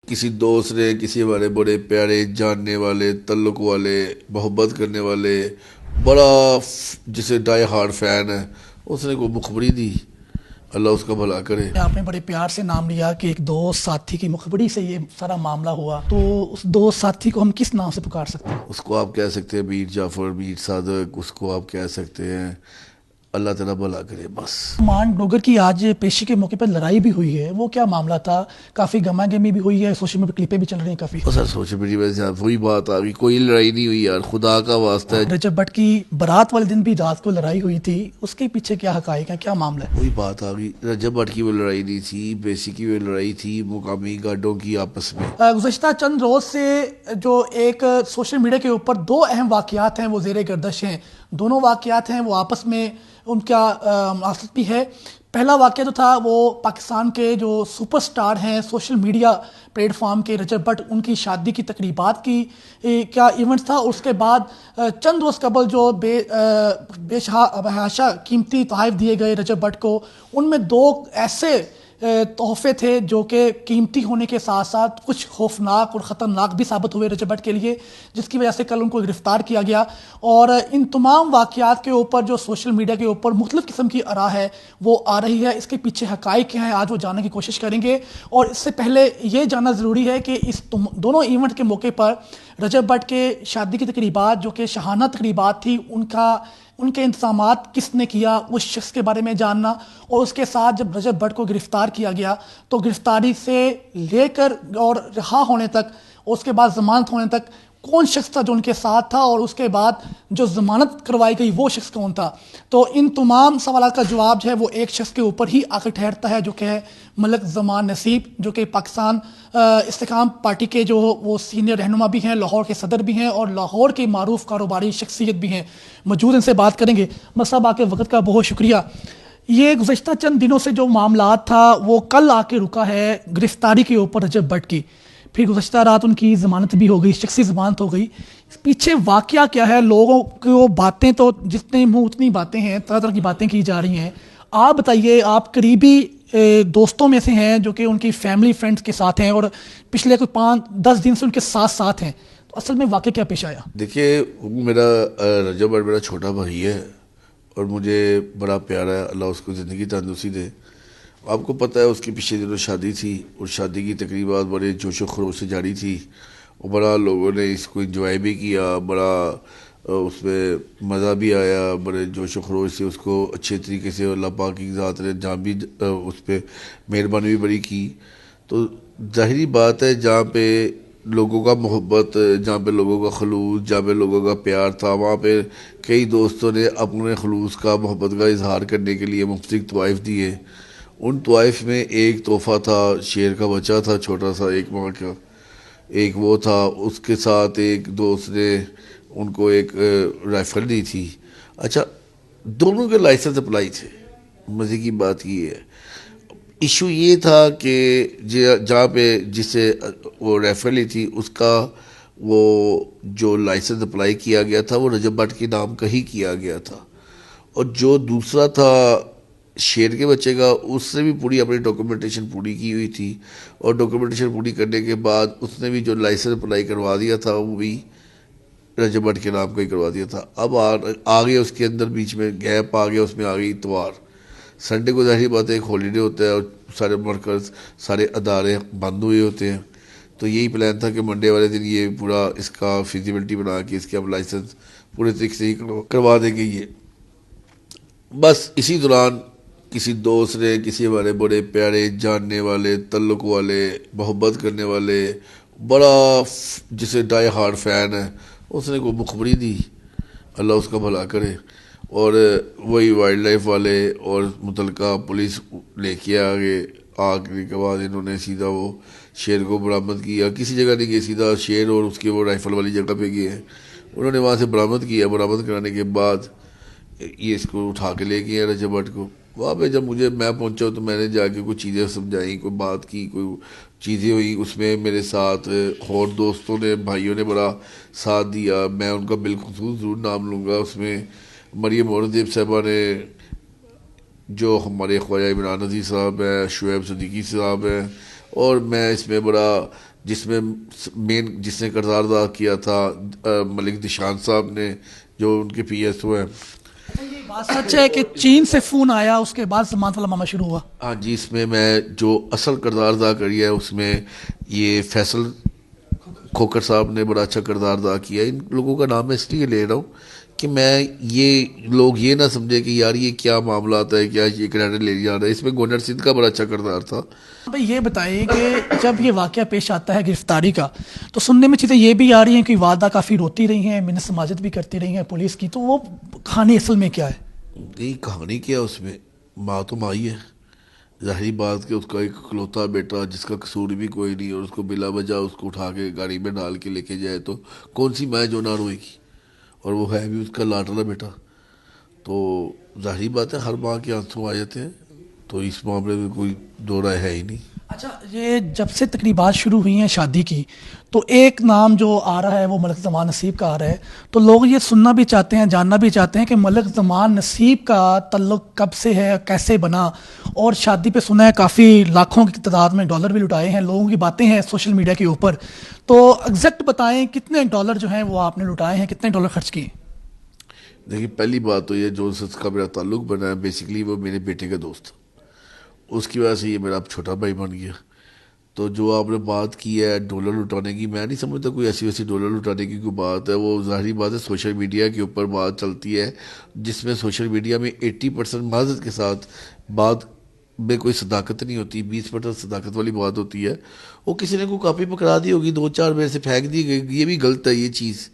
किसी दोस्त ने किसी हमारे बड़े प्यारे जानने वाले तल्लुक वाले मोहब्बत करने वाले बड़ा जिसे डाई हार्ड फैन है, उसने कोई मुखबरी दी। अल्लाह उसका भला करे। आपने बड़े प्यार से नाम लिया कि एक दोस्त साथी की मुखबरी से ये सारा मामला हुआ, तो उस दोस्त साथी को हम किस नाम से पुकार सकते हैं? उसको आप कह सकते हैं मीर जाफ़र, मीर सादक, उसको आप कह सकते हैं। अल्लाह ताला भला करे बस। मान डोगर की आज पेशी के मौके पर लड़ाई भी हुई है, वो क्या मामला था? काफी गमा गमी भी हुई है, सोशल मीडिया क्लिपें भी चल रही हैं काफी। और सर सोशल मीडिया में से वही बात आ गई, कोई लड़ाई नहीं हुई यार, खुदा का वास्ता है। रजब भट्ट की बारात वाले दिन भी रात को लड़ाई हुई थी, उसके पीछे क्या हकायक है, क्या मामला है? वही बात आ गई, रजब भट्ट की वो लड़ाई नहीं थी, बेसी की वो लड़ाई थी मुकामी गार्डों की आपस में। गुज़श्ता चंद रोज से जो एक सोशल मीडिया के ऊपर दो अहम वाकयात हैं वो ज़ेरे गर्दश हैं। दोनों वाकयात हैं वो आपस में उनका मुनासिब भी है। पहला वाकया जो था वो पाकिस्तान के जो सुपरस्टार हैं सोशल मीडिया प्लेटफॉर्म के रजब भट्ट, उनकी शादी की तकरीबात की क्या इवेंट था। उसके बाद चंद रोज़ कबल जो बेशहाशा कीमती तोहफ़े दिए गए रजब भट्ट को, उनमें दो ऐसे तोहफे थे जो कि कीमती होने के साथ साथ कुछ खौफनाक और ख़तरनाक भी साबित हुए रजब भट्ट के लिए, जिसकी वजह से कल उनको गिरफ्तार किया गया। और इन तमाम वाक़यात के ऊपर जो सोशल मीडिया के ऊपर मुख्तलिफ़ किस्म की आरा है वो आ रही है, इसके पीछे हक़ाइक़ क्या है आज वो जानने की कोशिश करेंगे। और इससे पहले ये जानना ज़रूरी है कि इस दोनों इवेंट के मौके पर रजब भट्ट के शादी की तकरीबात जो कि शहाना तकरीबात थी, उनके इंतज़ामात किसने किया, उस शख्स के बारे में जानना। और उसके साथ जब रजब भट्ट को गिरफ्तार किया गया तो गिरफ्तारी से लेकर और रिहा होने तक, उसके बाद ज़मानत होने तक कौन शख्स था जो उनके साथ था, और उसके बाद जो ज़मानत करवाई गई वो शख्स कौन था। तो इन तमाम सवालों का जवाब जो है वो एक शख्स के ऊपर ही आकर ठहरता है, जो कि है मलक ज़मान नसीब, जो कि पाकिस्तान इस्तेकाम पार्टी के जो वो सीनियर रहनुमा भी हैं, लाहौर के सदर भी हैं और लाहौर के मारूफ कारोबारी शख्सियत भी हैं। मौजूद इनसे बात करेंगे। मसाब आपके वक्त का बहुत शुक्रिया। ये गुज़श्ता चंद दिनों से जो मामला था वो कल आके रुका है गिरफ्तारी के ऊपर रजब भट्ट की, फिर गुज़श्ता रात उनकी ज़मानत भी हो गई, शख्सी ज़मानत हो गई। पीछे वाक़या क्या है? लोगों को बातें तो जितने मुँह उतनी बातें हैं, तरह तरह की बातें की जा रही हैं। आप बताइए, आप करीबी दोस्तों में से हैं जो कि उनकी फैमिली फ्रेंड्स के साथ हैं और पिछले कोई 5-10 दिन से उनके साथ साथ हैं, तो असल में वाक़या क्या पेश आया? देखिए, मेरा रजब भट्ट मेरा छोटा भाई है और मुझे बड़ा प्यारा है, अल्लाह उसको ज़िंदगी तंदुरुस्ती दे। आपको पता है उसकी पिछले दिनों शादी थी और शादी की तकरीबात बड़े जोश व खरोश से जारी थी और बड़ा लोगों ने इसको इंजॉय भी किया, बड़ा उसमें मज़ा भी आया, बड़े जोश व खरोश से उसको अच्छे तरीके से अल्लाह पाक की ज़ात ने जहाँ भी उस पर मेहरबानी भी बड़ी की। तो ज़ाहिरी बात है, जहाँ पे लोगों का मोहब्बत, जहाँ पे लोगों का खलूस, जहाँ पे लोगों का प्यार था, वहाँ पे कई दोस्तों ने अपने खलूस का, मोहब्बत का इजहार करने के लिए मुख्तलिफ तोहफ़े दिए। उन तोहफ़ में एक तोहफ़ा था शेर का बच्चा था, छोटा सा 1 माह का, एक वो था। उसके साथ एक दोस्त ने उनको एक राइफ़ल दी थी। अच्छा, दोनों के लाइसेंस अप्लाई थे। मज़े की बात ये है, इशू ये था कि जहाँ पे जिसे वो राइफ़ल ली थी उसका वो जो लाइसेंस अप्लाई किया गया था वो रजब भट्ट के नाम का ही किया गया था, और जो दूसरा था शेर के बच्चे का, उसने भी पूरी अपनी डॉक्यूमेंटेशन पूरी की हुई थी और डॉक्यूमेंटेशन पूरी करने के बाद उसने भी जो लाइसेंस अप्लाई करवा दिया था वो भी रजब भट्ट के नाम का ही करवा दिया था। अब आ गया उसके अंदर, बीच में गैप आ गया, उसमें आ गई इतवार। संडे को ज़ाहिर बात है एक हॉलीडे होता है और सारे वर्कर्स, सारे अदारे बंद हुए होते हैं। तो यही प्लान था कि मंडे वाले दिन ये पूरा इसका फिजिबिलिटी बना के इसके हम लाइसेंस पूरे तरीके से ही करवा देंगे। ये बस इसी दौरान किसी दोस्त ने किसी हमारे बड़े प्यारे जानने वाले तल्लुक वाले मोहब्बत करने वाले बड़ा जिसे डाई हार्ड फैन है, उसने कोई मुखबरी दी। अल्लाह उसका भला करे। और वही वाइल्ड लाइफ वाले और मुतलका पुलिस लेके आ गए। आगे के बाद इन्होंने सीधा वो शेर को बरामद किया, किसी जगह नहीं गए, सीधा शेर और उसके वो राइफ़ल वाली जगह पे गए हैं। उन्होंने वहाँ से बरामद किया। बरामद कराने के बाद ये इसको उठा के ले गए रजब भट्ट को। वहाँ पे जब मैं पहुँचा तो मैंने जाके कुछ चीज़ें समझाई, कोई बात की, कोई चीज़ें हुई। उसमें मेरे साथ और दोस्तों ने, भाइयों ने बड़ा साथ दिया। मैं उनका बिलखुसूस ज़रूर नाम लूँगा। उसमें मरियम औरंगज़ेब साहबा ने, जो हमारे ख्वाजा इमरान नज़ीर साहब हैं, शुएब सिद्दीकी साहब हैं, और मैं इसमें बड़ा जिसमें मेन जिसने किरदार अदा किया था मलिक दिशान साहब ने, जो उनके PSO हैं। ये बात सच है कि चीन से फोन आया उसके बाद जमानत वाला मामला शुरू हुआ? हाँ जी, इसमें मैं जो असल किरदार अदा करी है उसमें ये फैसल खोकर साहब ने बड़ा अच्छा किरदार अदा किया है। इन लोगों का नाम मैं इसलिए ले रहा हूँ कि मैं ये लोग ये ना समझे कि यार ये क्या मामला आता है, क्या ये क्रेडिट ले जा रहा है। इसमें गवर्नर सिंध का बड़ा अच्छा किरदार था। भाई ये बताइए कि जब ये वाकया पेश आता है गिरफ्तारी का, तो सुनने में चीज़ें ये भी आ रही हैं कि वादा काफ़ी रोती रही हैं, मिन्नत समाजत भी करती रही हैं पुलिस की, तो वो कहानी असल में क्या है? नहीं, कहानी क्या उसमें, माँ तो माँ ही है। जाहिर बात कि उसका एक इकलौता बेटा जिसका कसूर भी कोई नहीं और उसको बिला वजह उसको उठा के गाड़ी में डाल के लेके जाए, तो कौन सी माँ जो ना रोएगी। और वो है भी उसका लाडला बेटा, तो जाहिर बात है हर माँ के आंसू आ जाते हैं। तो इस मामले में कोई दो राय है ही नहीं। अच्छा, ये जब से तकरीबात शुरू हुई हैं शादी की, तो एक नाम जो आ रहा है वो मलिक ज़मान नसीब का आ रहा है। तो लोग ये सुनना भी चाहते हैं, जानना भी चाहते हैं कि मलिक ज़मान नसीब का तल्लुक कब से है, कैसे बना। और शादी पे सुना है काफ़ी लाखों की तादाद में डॉलर भी लुटाए हैं, लोगों की बातें हैं सोशल मीडिया के ऊपर। तो एग्जैक्ट बताएं कितने डॉलर जो हैं वो आपने लुटाए हैं, कितने डॉलर खर्च किए? देखिए, पहली बात तो ये जो का मेरा ताल्लुक बना है बेसिकली वो मेरे बेटे का दोस्त, उसकी वजह से ये मेरा अब छोटा भाई बन गया। तो जो आपने बात की है डॉलर लुटाने की, मैं नहीं समझता कोई ऐसी वैसी डॉलर लुटाने की कोई बात है। वो जाहिर बात है सोशल मीडिया के ऊपर बात चलती है, जिसमें सोशल मीडिया में 80% माजरत के साथ बात में कोई सदाकत नहीं होती, 20% सदाकत वाली बात होती है। वो किसी ने कोई कापी पकड़ा दी होगी, 2-4 मेरे से फेंक दी गई, ये भी गलत है ये चीज़।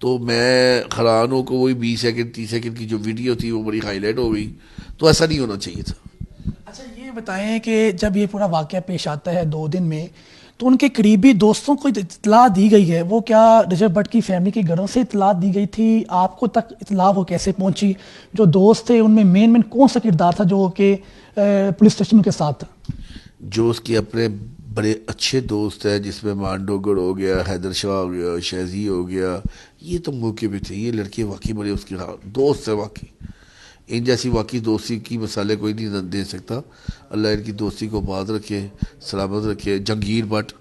तो मैं हैरान हूँ कि वही 20 सेकंड 30 सेकंड की जो वीडियो थी वो बड़ी हाईलाइट हो गई। तो ऐसा नहीं होना चाहिए था। अच्छा, ये बताएं कि जब ये पूरा वाकया पेश आता है 2 दिन में, तो उनके करीबी दोस्तों को इतला दी गई है, वो क्या रजब भट्ट की फैमिली के घरों से इतला दी गई थी? आपको तक इतला वो कैसे पहुंची? जो दोस्त थे उनमें मेन कौन सा किरदार था जो कि पुलिस स्टेशन के साथ था? जो उसके अपने बड़े अच्छे दोस्त हैं, जिसमें मांडोगर हो गया, हैदर शाह हो गया, शहजी हो गया, ये तो मौके पे थे। ये लड़के वाकई बड़े उसके दोस्त हैं वाकई। इन जैसी वाकई दोस्ती की मिसालें कोई नहीं दे सकता। अल्लाह इनकी दोस्ती को बात रखे, सलामत रखे। जंगीर भट्ट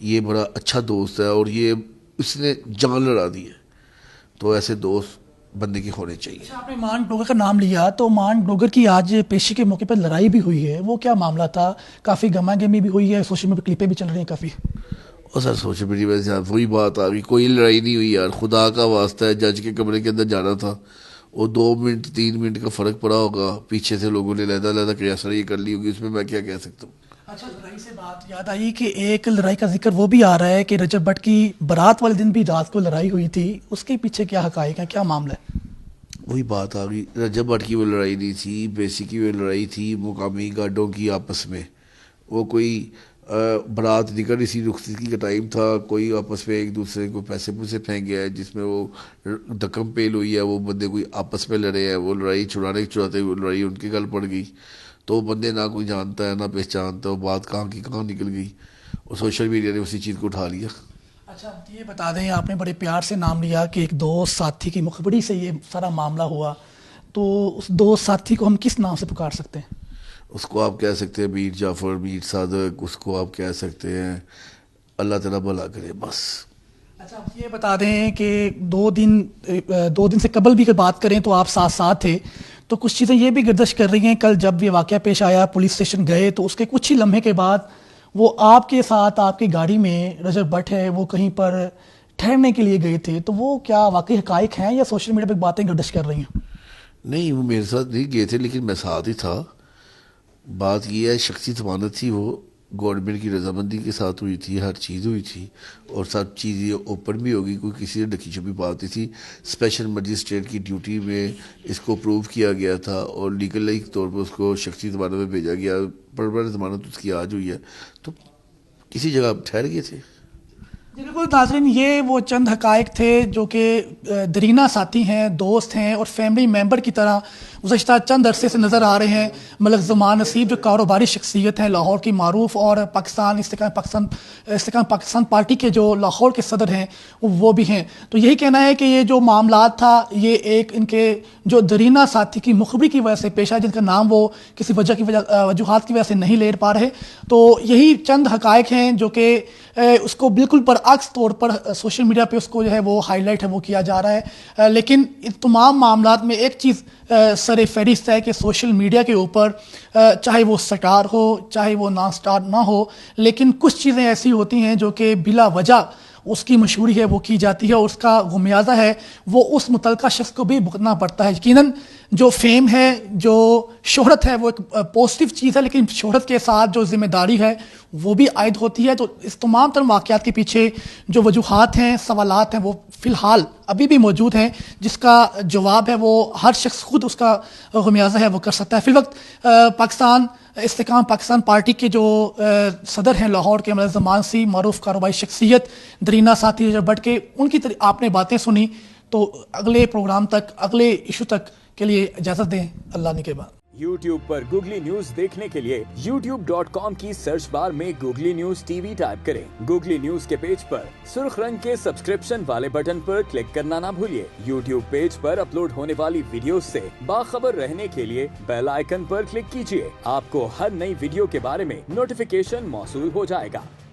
ये बड़ा अच्छा दोस्त है और ये इसने जान लड़ा दी है। तो ऐसे दोस्त बंदे के होने चाहिए। अच्छा, आपने मान डोगर का नाम लिया, तो मान डोगर की आज पेशी के मौके पर लड़ाई भी हुई है, वो क्या मामला था? काफ़ी गमा गमी भी हुई है, सोशल मीडिया क्लिपें भी चल रही हैं काफ़ी। और सर सोशल मीडिया में वही बात आ गई, कोई लड़ाई नहीं हुई यार, खुदा का वास्ता है। जज के कमरे के अंदर जाना था, वो 2 मिनट 3 मिनट का फ़र्क पड़ा होगा, पीछे से लोगों ने लहदा क्रियासर ये कर ली होगी, उसमें मैं क्या कह सकता हूँ। अच्छा, लड़ाई से बात याद आई कि एक लड़ाई का जिक्र वो भी आ रहा है कि रजब भट्ट की बारात वाले दिन भी रात को लड़ाई हुई थी, उसके पीछे क्या हकायक है, क्या मामला है? वही बात आ गई, रजब भट्ट की वो लड़ाई नहीं थी, बेसिकली वो लड़ाई थी मुकामी गार्डों की आपस में। वो कोई बारात निकल इसी रुखसती का टाइम था, कोई आपस में एक दूसरे को पैसे पूसे फेंक गया है, जिसमें वो दकम पेल हुई है। वो बंदे कोई आपस में लड़े हैं, वो लड़ाई छुड़ाते वो लड़ाई उनके गल पड़ गई। तो वो बंदे ना कोई जानता है ना पहचानता, वो बात कहाँ की कहाँ निकल गई और सोशल मीडिया ने उसी चीज़ को उठा लिया। अच्छा, ये बता दें, आपने बड़े प्यार से नाम लिया कि एक दोस्त साथी की मुखबरी से ये सारा मामला हुआ, तो उस दोस्त साथी को हम किस नाम से पुकार सकते हैं? उसको आप कह सकते हैं मीर जाफ़र, मीर सादक, उसको आप कह सकते हैं अल्लाह तेरा भला करे, बस। अच्छा, आप ये बता दें कि 2 दिन से कबल भी अगर बात करें तो आप साथ साथ थे, तो कुछ चीज़ें ये भी गर्दिश कर रही हैं। कल जब ये वाकया पेश आया, पुलिस स्टेशन गए, तो उसके कुछ ही लम्हे के बाद वो आपके साथ आपकी गाड़ी में रजब भट्ट है वो कहीं पर ठहरने के लिए गए थे, तो वो क्या वाकई हकायक हैं या सोशल मीडिया पर बातें गर्दिश कर रही हैं? नहीं, वो मेरे साथ नहीं गए थे, लेकिन मैं साथ ही था। बात यह है, शख्सी जमानत थी, वो गवर्नमेंट की रजामंदी के साथ हुई थी, हर चीज़ हुई थी और सब चीज़ें ओपन भी होगी, कोई किसी ने ढकी छुपी बात नहीं थी। स्पेशल मजिस्ट्रेट की ड्यूटी में इसको प्रूव किया गया था और लीगल तौर पर उसको शख्सी जमानत में भेजा गया। परमानेंट जमानत उसकी आज हुई है, तो किसी जगह ठहर गए थे। जी बिल्कुल नाज़रीन, ये वो चंद हकायक थे जो कि दरीना साथी हैं, दोस्त हैं और फैमिली मेम्बर की तरह गुज़श्ता चंद अरसे से नज़र आ रहे हैं। मलिक ज़मान नसीब जो कारोबारी शख्सियत हैं लाहौर की मारूफ, और इस्तेकाम पाकिस्तान पार्टी के जो लाहौर के सदर हैं वो भी हैं। तो यही कहना है कि ये जो मामला था ये एक इनके जो दरीना साथी की मुखबरी की वजह से पेश आया, जिनका नाम वो किसी वजूहात की वजह से नहीं ले पा रहे। तो यही चंद हकायक हैं जो कि उसको बिल्कुल बरअक्स तौर पर सोशल मीडिया पे उसको जो है वो हाईलाइट है वो किया जा रहा है। लेकिन इन तमाम मामलात में एक चीज़ सर फहरिस्त है कि सोशल मीडिया के ऊपर चाहे वो स्टार हो चाहे वो ना स्टार ना हो, लेकिन कुछ चीज़ें ऐसी होती हैं जो कि बिला वजह उसकी मशहूरी है वो की जाती है, और उसका गुमियाजा है वो उस मुतलका शख्स को भी भुगतना पड़ता है। यकीनन जो फेम है, जो शोहरत है वो एक पॉजिटिव चीज़ है, लेकिन शोहरत के साथ जो जिम्मेदारी है वो भी आयद होती है। तो इस तमाम तरह वाक़यात के पीछे जो वजूहात हैं, सवालात हैं, वो फ़िलहाल अभी भी मौजूद हैं, जिसका जवाब है वो हर शख्स खुद उसका गुमियाजा है वो कर सकता है। फिलवक्त इस्तेकाम पाकिस्तान पार्टी के जो सदर हैं लाहौर के मलिक ज़मान सी मारूफ कारोबारी शख्सियत दरीना साथी रजब भट्ट के, उनकी आपने बातें सुनी। तो अगले प्रोग्राम तक, अगले इशू तक के लिए इजाज़त दें। अल्लाह ने के बाद YouTube पर गूगली न्यूज देखने के लिए youtube.com की सर्च बार में गूगली न्यूज टीवी टाइप करें। गूगली न्यूज के पेज पर सुर्ख रंग के सब्सक्रिप्शन वाले बटन पर क्लिक करना ना भूलिए। YouTube पेज पर अपलोड होने वाली वीडियो से बाखबर रहने के लिए बेल आइकन पर क्लिक कीजिए। आपको हर नई वीडियो के बारे में नोटिफिकेशन मौसूल हो जाएगा।